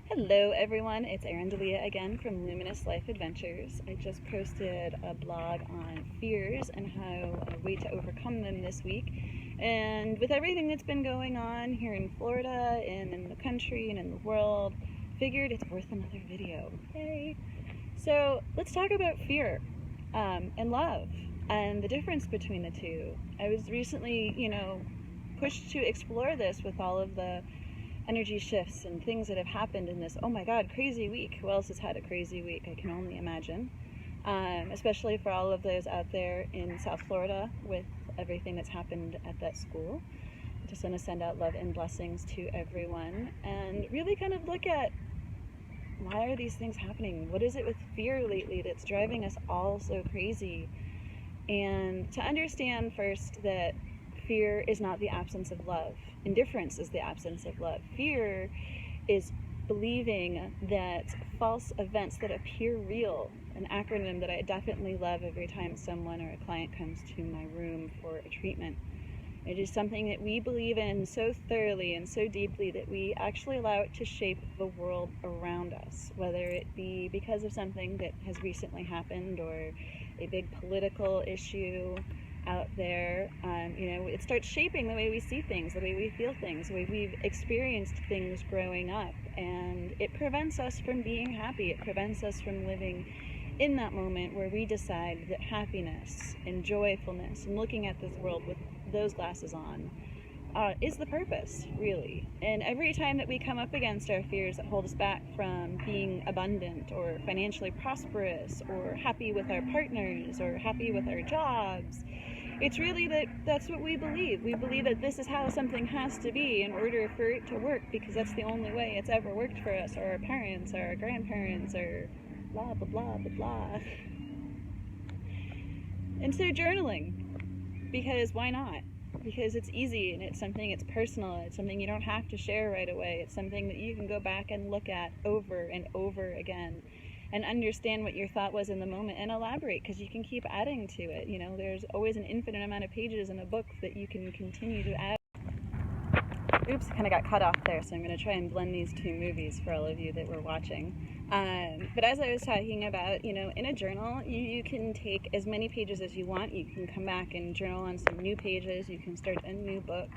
Hello everyone, it's Erin Delia again from Luminous Life Adventures. I just posted a blog on fears and how a way to overcome them this week. And with everything that's been going on here in Florida and in the country and in the world, figured it's worth another video. Yay! So let's talk about fear and love and the difference between the two. I was recently, pushed to explore this with all of the energy shifts and things that have happened in this, oh my god, crazy week. Who else has had a crazy week? I can only imagine. Especially for all of those out there in South Florida with everything that's happened at that school. I just want to send out love and blessings to everyone and really kind of look at why are these things happening? What is it with fear lately that's driving us all so crazy? And to understand first that fear is not the absence of love. Indifference is the absence of love. Fear is believing that false events that appear real, an acronym that I definitely love every time someone or a client comes to my room for a treatment. It is something that we believe in so thoroughly and so deeply that we actually allow it to shape the world around us, whether it be because of something that has recently happened or a big political issue out there. It starts shaping the way we see things, the way we feel things, the way we've experienced things growing up, and it prevents us from being happy. It prevents us from living in that moment where we decide that happiness and joyfulness and looking at this world with those glasses on is the purpose, really. And every time that we come up against our fears that hold us back from being abundant or financially prosperous or happy with our partners or happy with our jobs, it's really that's what we believe. We believe that this is how something has to be in order for it to work, because that's the only way it's ever worked for us, or our parents, or our grandparents, or blah, blah, blah, blah, blah. And so journaling, because why not? Because it's easy and it's something, it's personal, it's something you don't have to share right away. It's something that you can go back and look at over and over again and understand what your thought was in the moment and elaborate, because you can keep adding to it. There's always an infinite amount of pages in a book that you can continue to add. Oops, I kind of got cut off there, so I'm going to try and blend these two movies for all of you that were watching. But as I was talking about, in a journal, you can take as many pages as you want. You can come back and journal on some new pages. You can start a new book.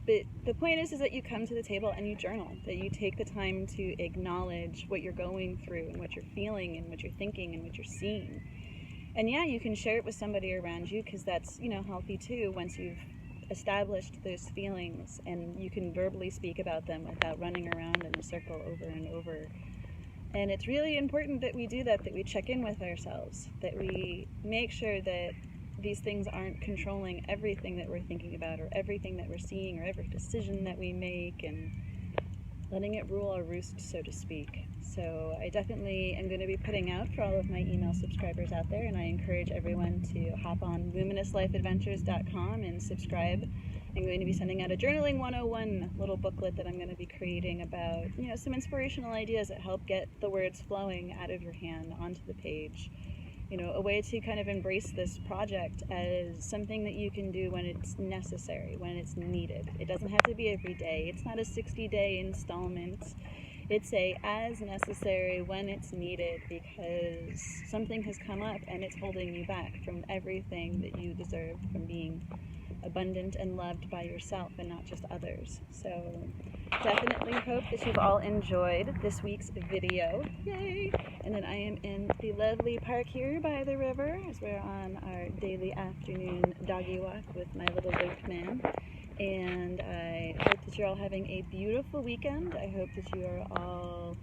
But the point is that you come to the table and you journal, that you take the time to acknowledge what you're going through and what you're feeling and what you're thinking and what you're seeing. And yeah, you can share it with somebody around you, because that's, healthy too, once you've established those feelings and you can verbally speak about them without running around in a circle over and over. And it's really important that we do that we check in with ourselves, that we make sure that these things aren't controlling everything that we're thinking about or everything that we're seeing or every decision that we make, and letting it rule our roost, so to speak. So I definitely am going to be putting out for all of my email subscribers out there, and I encourage everyone to hop on luminouslifeadventures.com and subscribe. I'm going to be sending out a Journaling 101 little booklet that I'm going to be creating about, some inspirational ideas that help get the words flowing out of your hand onto the page. A way to kind of embrace this project as something that you can do when it's necessary, when it's needed. It doesn't have to be every day. It's not a 60-day installment. It's as necessary when it's needed, because something has come up and it's holding you back from everything that you deserve, from being abundant and loved by yourself and not just others. So definitely hope that you've all enjoyed this week's video. Yay! And then I am in the lovely park here by the river as we're on our daily afternoon doggy walk with my little goat man. And I hope that you're all having a beautiful weekend. I hope that you are all,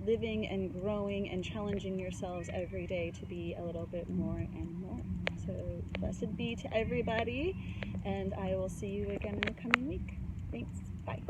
living and growing and challenging yourselves every day to be a little bit more and more. So blessed be to everybody, and I will see you again in the coming week. Thanks. Bye.